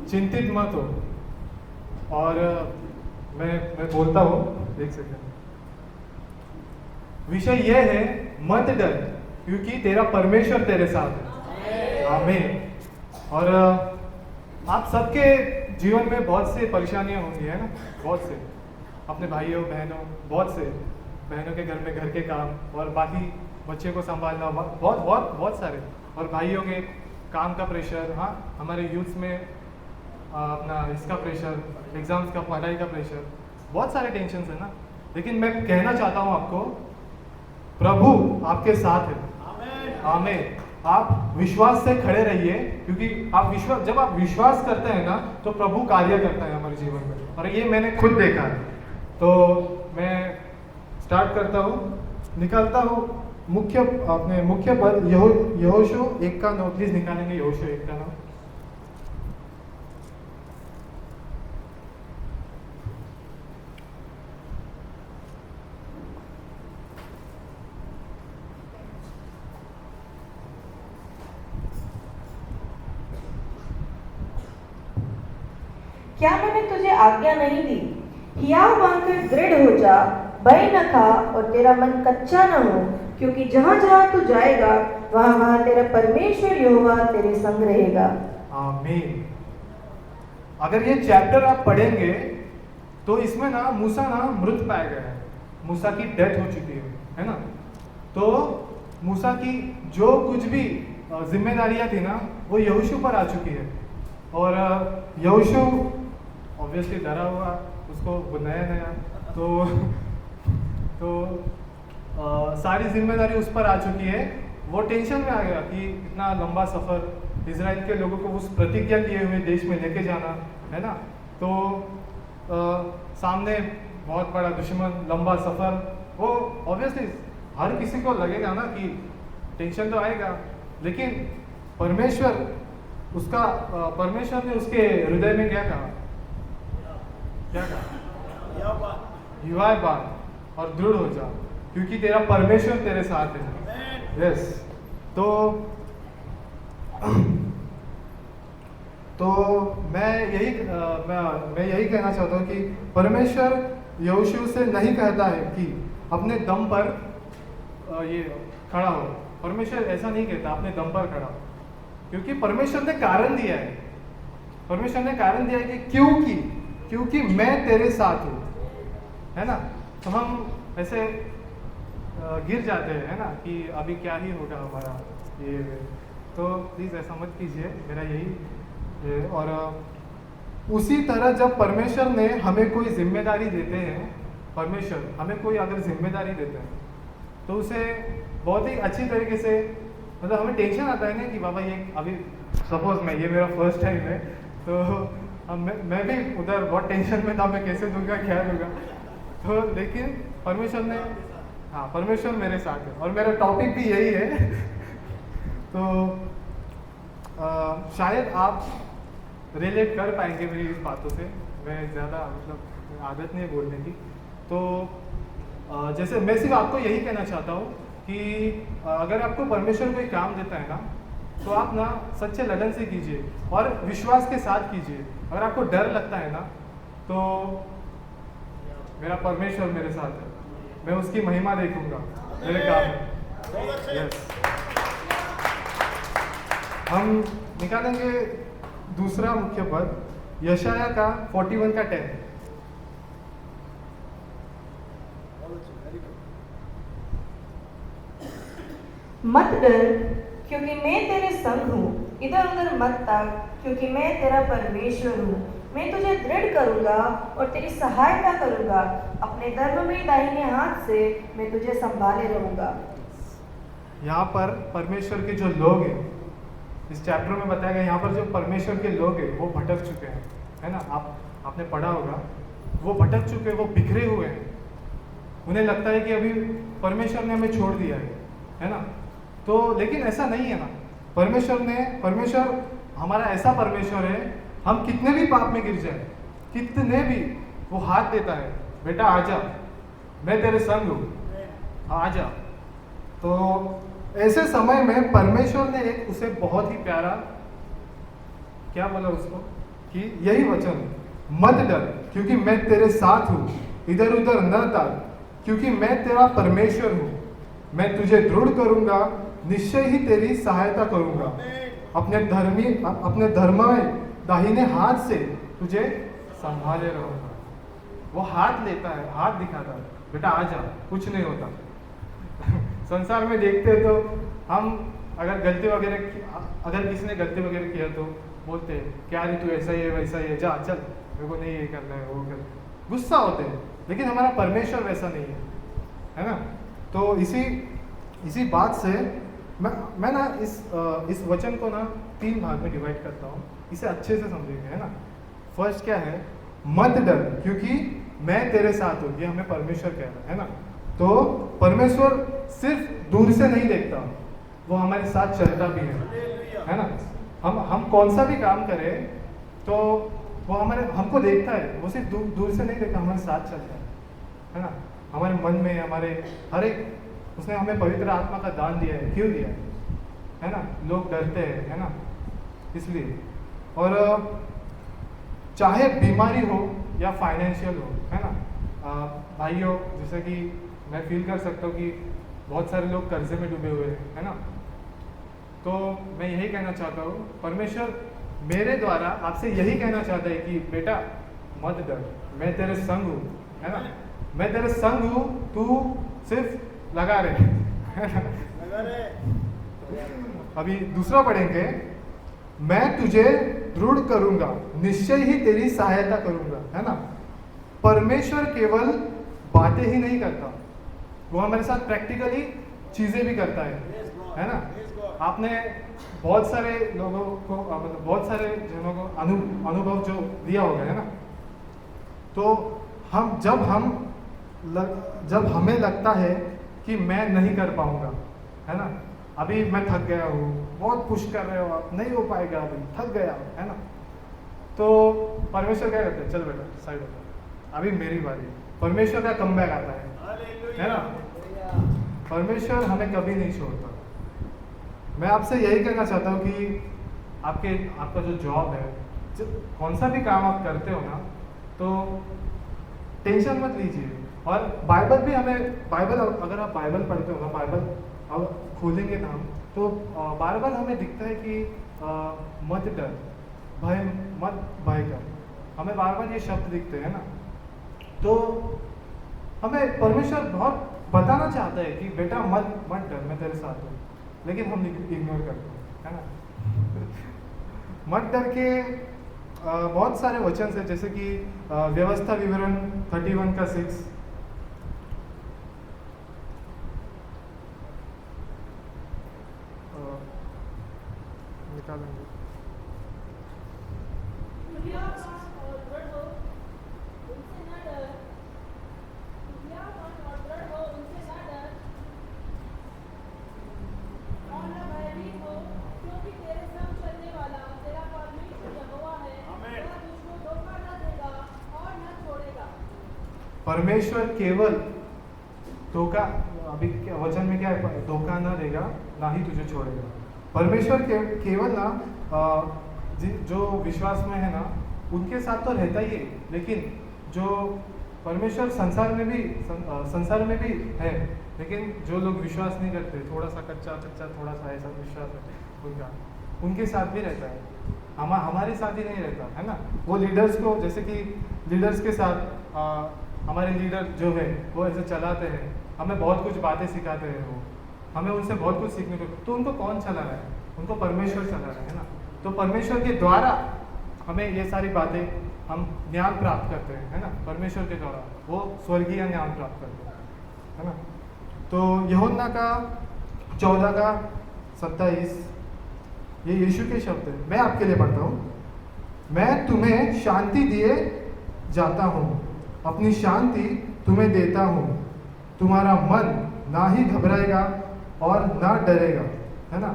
चिंतित मत हो। और मैं बोलता हूँ, एक सेकंड। विषय यह है, मत डर क्योंकि तेरा परमेश्वर तेरे साथ है। आमीन। और आप सबके जीवन में बहुत से परेशानियां होंगी, है ना, बहुत से, अपने भाइयों बहनों, बहुत से बहनों के घर में घर के काम, और बाकी बच्चे को संभालना, बहुत बहुत बहुत सारे, और भाइयों के काम का प्रेशर, हाँ, हमारे यूथ में अपना इसका प्रेशर, एग्जाम्स का, पढ़ाई का प्रेशर, बहुत सारे टेंशन है ना। लेकिन मैं कहना चाहता हूँ आपको, प्रभु आपके साथ है। आमीन। आप विश्वास से खड़े रहिए, क्योंकि जब आप विश्वास करते हैं ना, तो प्रभु कार्य करता है हमारे जीवन में, और ये मैंने खुद देखा है। तो मैं स्टार्ट करता हूँ, निकालता हूँ अपने मुख्य पद, यहोशू 1:9। प्लीज निकालेंगे यहोशू 1:9। क्या मैंने तुझे आज्ञा नहीं दी? हियाव मानकर दृढ़ हो जा, भय न खा और तेरा मन कच्चा न हो, क्योंकि जहाँ जहाँ तू जाएगा वहाँ वहाँ तेरा परमेश्वर यहोवा तेरे संग रहेगा। आमीन। अगर ये चैप्टर आप पढ़ेंगे तो इसमें ना मूसा ना मृत पाया गया है, मूसा की डेथ हो चुकी है ना। तो मूसा की जो कुछ भी जिम्मेदारियां थी ना, वो यहोशू पर आ चुकी है। और यहोशू ऑब्वियसली डरा हुआ, उसको नया नया, तो सारी जिम्मेदारी उस पर आ चुकी है। वो टेंशन में आ गया कि इतना लंबा सफ़र इजराइल के लोगों को उस प्रतिज्ञा किए हुए देश में लेके जाना है ना। तो सामने बहुत बड़ा दुश्मन, लंबा सफ़र, वो ऑब्वियसली हर किसी को लगेगा ना कि टेंशन तो आएगा। लेकिन परमेश्वर ने उसके हृदय में क्या कहा? युवा बात और दृढ़ हो जा, क्योंकि तेरा परमेश्वर तेरे साथ है। यस। तो मैं यही कहना चाहता हूँ कि परमेश्वर यहोशू से नहीं कहता है कि अपने दम पर ये खड़ा हो। परमेश्वर ऐसा नहीं कहता अपने दम पर खड़ा हो, क्योंकि परमेश्वर ने कारण दिया है। परमेश्वर ने कारण दिया है कि क्योंकि मैं तेरे साथ हूँ, है ना। तो हम ऐसे गिर जाते हैं, है ना, कि अभी क्या ही होगा हमारा ये। तो प्लीज़ ऐसा मत कीजिए, मेरा यही है। और उसी तरह जब परमेश्वर ने हमें कोई जिम्मेदारी देते हैं, परमेश्वर हमें कोई अगर जिम्मेदारी देते हैं, तो उसे बहुत ही अच्छी तरीके से, मतलब हमें टेंशन आता है ना कि बाबा ये अभी सपोज ये मेरा फर्स्ट टाइम है, तो मैं भी उधर बहुत टेंशन में था, मैं कैसे दूंगा, क्या दूंगा। तो लेकिन परमेश्वर मेरे साथ है, और मेरा टॉपिक भी यही है। तो शायद आप रिलेट कर पाएंगे मेरी इस बातों से। मैं ज़्यादा मतलब आदत नहीं है बोलने की। तो जैसे मैं सिर्फ आपको यही कहना चाहता हूँ कि अगर आपको परमेश्वर कोई काम देता है ना, तो आप ना सच्चे लगन से कीजिए और विश्वास के साथ कीजिए। अगर आपको डर लगता है ना, तो मेरा परमेश्वर मेरे साथ है, मैं उसकी महिमा देखूंगा मेरे काम में। यस। हम निकालेंगे दूसरा मुख्य पद, यशाया का 41:10। मत डर क्योंकि मैं तेरे संग हूँ, इधर उधर मत ताक क्योंकि मैं तेरा परमेश्वर हूँ। मैं तुझे दृढ़ करूँगा और तेरी सहायता करूँगा, अपने धर्म में दाहिने हाथ से मैं तुझे संभाले रहूँगा। यहाँ पर परमेश्वर के जो लोग हैं, इस चैप्टर में बताया गया, यहाँ पर जो परमेश्वर के लोग हैं वो भटक चुके हैं, है ना। आपने पढ़ा होगा, वो भटक चुके हैं, वो बिखरे हुए हैं। उन्हें लगता है कि अभी परमेश्वर ने हमें छोड़ दिया है ना। तो लेकिन ऐसा नहीं है ना। परमेश्वर हमारा ऐसा परमेश्वर है, हम कितने भी पाप में गिर जाए, कितने भी, वो हाथ देता है, बेटा आजा, मैं तेरे संग हूँ, आजा। तो ऐसे समय में परमेश्वर ने उसे बहुत ही प्यारा क्या बोला उसको, कि यही वचन, मत डर क्योंकि मैं तेरे साथ हूँ, इधर उधर न ताक क्योंकि मैं तेरा परमेश्वर हूँ। मैं तुझे दृढ़ करूंगा, निश्चय ही तेरी सहायता करूंगा। अपने धर्ममय दाहिने हाथ से तुझे संभाले रहूंगा। वो हाथ लेता है, हाथ दिखाता है, बेटा आ जा, कुछ नहीं होता। संसार में देखते हैं तो हम अगर अगर किसी ने गलती वगैरह किया तो बोलते हैं क्या रे तू ऐसा ही है वैसा ही है, जा चल, मेरे को नहीं ये करना है वो कर, गुस्सा होते हैं। लेकिन हमारा परमेश्वर वैसा नहीं है ना। तो इसी बात से मैं ना इस वचन को ना 3 भाग में डिवाइड करता हूँ, इसे अच्छे से समझेंगे, है ना। फर्स्ट क्या है, मत डर क्योंकि मैं तेरे साथ हूँ, ये हमें परमेश्वर कह रहा है ना। तो परमेश्वर सिर्फ दूर से नहीं देखता, वो हमारे साथ चलता भी है ना। हम कौन सा भी काम करें तो वो हमको देखता है, वो सिर्फ दूर से नहीं देखता, हमारे साथ चलता है ना। हमारे मन में, हमारे हर एक, उसने हमें पवित्र आत्मा का दान दिया है। क्यों दिया है ना। लोग डरते हैं, है ना, इसलिए। और चाहे बीमारी हो या फाइनेंशियल हो, है ना। भाइयों, जैसे कि मैं फील कर सकता हूँ कि बहुत सारे लोग कर्जे में डूबे हुए हैं, है ना। तो मैं यही कहना चाहता हूँ, परमेश्वर मेरे द्वारा आपसे यही कहना चाहता है कि बेटा मत डर, मैं तेरे संग हूँ, है ना। मैं तेरे संग हूँ, तू सिर्फ लगा रहे, है ना। अभी दूसरा पढ़ेंगे, मैं तुझे दृढ़ करूंगा, निश्चय ही तेरी सहायता करूंगा, है ना। परमेश्वर केवल बातें ही नहीं करता, वो हमारे साथ प्रैक्टिकली चीजें भी करता है ना। आपने बहुत सारे लोगों को, मतलब बहुत सारे जनों को अनुभव जो दिया होगा, है ना। तो जब हमें लगता है कि मैं नहीं कर पाऊंगा, है ना, अभी मैं थक गया हूँ, बहुत पुश कर रहे हो आप, नहीं हो पाएगा, अभी थक गया, है ना। तो परमेश्वर क्या करते हैं, चल बेटा साइड हो जा, अभी मेरी बारी। परमेश्वर का कमबैक आता है ना। परमेश्वर हमें कभी नहीं छोड़ता। मैं आपसे यही कहना चाहता हूँ कि आपका जो जॉब है, कौन सा भी काम आप करते हो ना, तो टेंशन मत लीजिए। और बाइबल भी अगर आप बाइबल पढ़ते हो ना, बाइबल अब खोलेंगे ना हम, तो बार बार हमें दिखता है कि मत डर, मत भय कर, हमें बार बार ये शब्द दिखते हैं ना। तो हमें परमेश्वर बहुत बताना चाहता है कि बेटा मत डर, मैं तेरे साथ हूँ, लेकिन हम इग्नोर करते हैं, है ना। मत डर के बहुत सारे वचन है, जैसे कि व्यवस्था विवरण 31 का 6, निकालेंगे। परमेश्वर केवल धोखा, अभी वचन में क्या है, धोखा ना देगा, ना ही तुझे छोड़ेगा। परमेश्वर केवल ना जो विश्वास में है ना, उनके साथ तो रहता ही है, लेकिन जो परमेश्वर संसार में भी है, लेकिन जो लोग विश्वास नहीं करते, थोड़ा सा कच्चा थोड़ा सा ऐसा विश्वास है उनके साथ भी रहता है, हमारे साथ ही नहीं रहता, है ना। वो लीडर्स को, जैसे कि लीडर्स के साथ हमारे लीडर जो है वो ऐसे चलाते हैं, हमें बहुत कुछ बातें सिखाते हैं, वो हमें उनसे बहुत कुछ सीखने को, तो उनको कौन चला रहा है, उनको परमेश्वर चला रहा है ना। तो परमेश्वर के द्वारा हमें ये सारी बातें, हम ज्ञान प्राप्त करते हैं, है ना, परमेश्वर के द्वारा वो स्वर्गीय ज्ञान प्राप्त करते हैं, है ना। तो यूहन्ना का 14 का 27, ये यीशु के शब्द है, मैं आपके लिए पढ़ता हूँ। मैं तुम्हें शांति दिए जाता हूँ, अपनी शांति तुम्हें देता हूँ, तुम्हारा मन ना ही घबराएगा और ना डरेगा, है ना।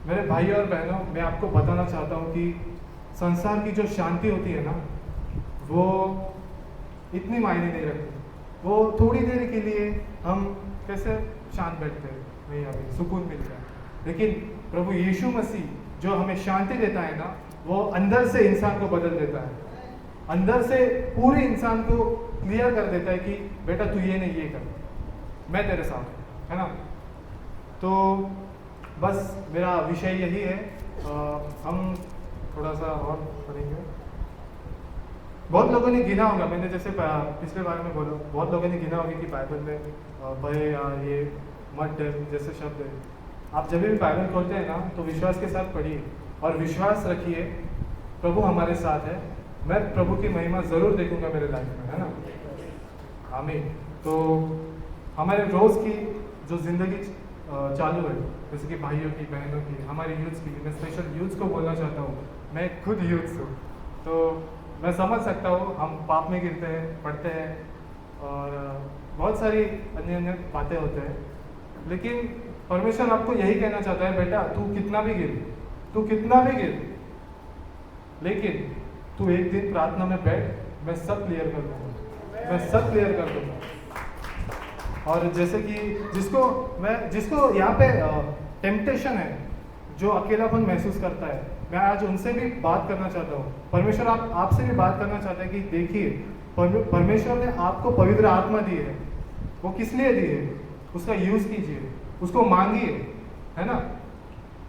मेरे भाई और बहनों, मैं आपको बताना चाहता हूँ कि संसार की जो शांति होती है ना, वो इतनी मायने नहीं रखती। वो थोड़ी देर के लिए हम कैसे शांत बैठते हैं, नहीं, अभी सुकून मिलता है, लेकिन प्रभु यीशु मसीह जो हमें शांति देता है ना, वो अंदर से इंसान को बदल देता है, अंदर से पूरे इंसान को क्लियर कर देता है कि बेटा तू ये नहीं ये कर, मैं तेरे साथ हूँ, है ना। तो बस मेरा विषय यही है। हम थोड़ा सा और पढ़ेंगे। बहुत लोगों ने गिना होगा, मैंने जैसे पिछले बार में बोला, बहुत लोगों ने गिना होगा कि बाइबल में भय या ये मत डर जैसे शब्द है। आप जब भी बाइबल खोलते हैं ना तो विश्वास के साथ पढ़िए और विश्वास रखिए प्रभु हमारे साथ है, मैं प्रभु की महिमा ज़रूर देखूंगा मेरे लाइफ में, है ना। आमीन। तो हमारे रोज़ की जो ज़िंदगी चालू है, जैसे कि भाइयों की, बहनों की, हमारे यूथ्स की, मैं स्पेशल यूथ्स को बोलना चाहता हूँ, मैं खुद यूथ्स हूँ, तो मैं समझ सकता हूँ हम पाप में गिरते हैं, पढ़ते हैं और बहुत सारी अन्य अन्य बातें होते हैं, लेकिन परमेश्वर आपको यही कहना चाहता है, बेटा तू कितना भी गिर, तू कितना भी गिर, लेकिन तू एक दिन प्रार्थना में बैठ, मैं सब क्लियर कर दूँगा, मैं सब क्लियर कर दूँगा। और जैसे कि जिसको यहाँ पे टेम्पटेशन है, जो अकेलापन महसूस करता है, मैं आज उनसे भी बात करना चाहता हूँ। परमेश्वर आपसे भी बात करना चाहता है कि देखिए परमेश्वर ने आपको पवित्र आत्मा दी है, वो किस लिए दी है, उसका यूज़ कीजिए, उसको मांगिए, है ना।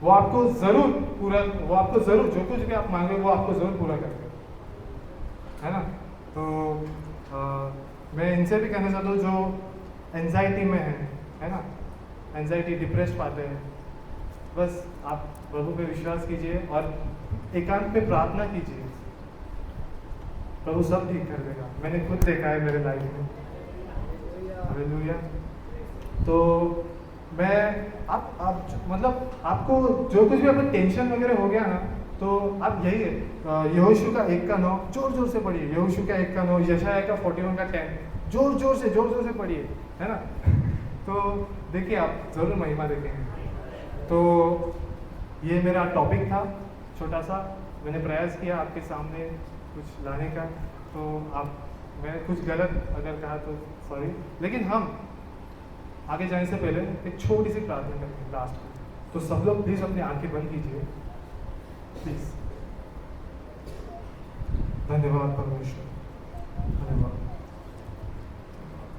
वो आपको ज़रूर जो कुछ भी आप मांगे वो आपको ज़रूर पूरा करेगा, है ना। तो मैं इनसे भी कहना चाहता हूँ जो एंजाइटी में है ना, एंजाइटी डिप्रेस पाते हैं, बस आप प्रभु पे विश्वास कीजिए और एकांत में प्रार्थना कीजिए, प्रभु सब ठीक कर देगा। मैंने खुद देखा है मेरे लाइफ में। हालेलुया। तो मैं आप मतलब आपको जो कुछ भी अपना टेंशन वगैरह हो गया ना, तो आप यही है यहोशू का 1:9 जोर से पढ़िए, यहोशू का 1:9, यशायाह का 41 का 10 जोर से पढ़िए, है ना। तो देखिए आप जरूर महिमा देखेंगे। तो ये मेरा टॉपिक था छोटा सा, मैंने प्रयास किया आपके सामने कुछ लाने का, तो मैं कुछ गलत अगर कहा तो सॉरी, लेकिन हम आगे जाने से पहले एक छोटी सी प्रार्थना करेंगे लास्ट में। तो सब लोग प्लीज़ अपनी आंखें बंद कीजिए प्लीज़। धन्यवाद परमेश्वर।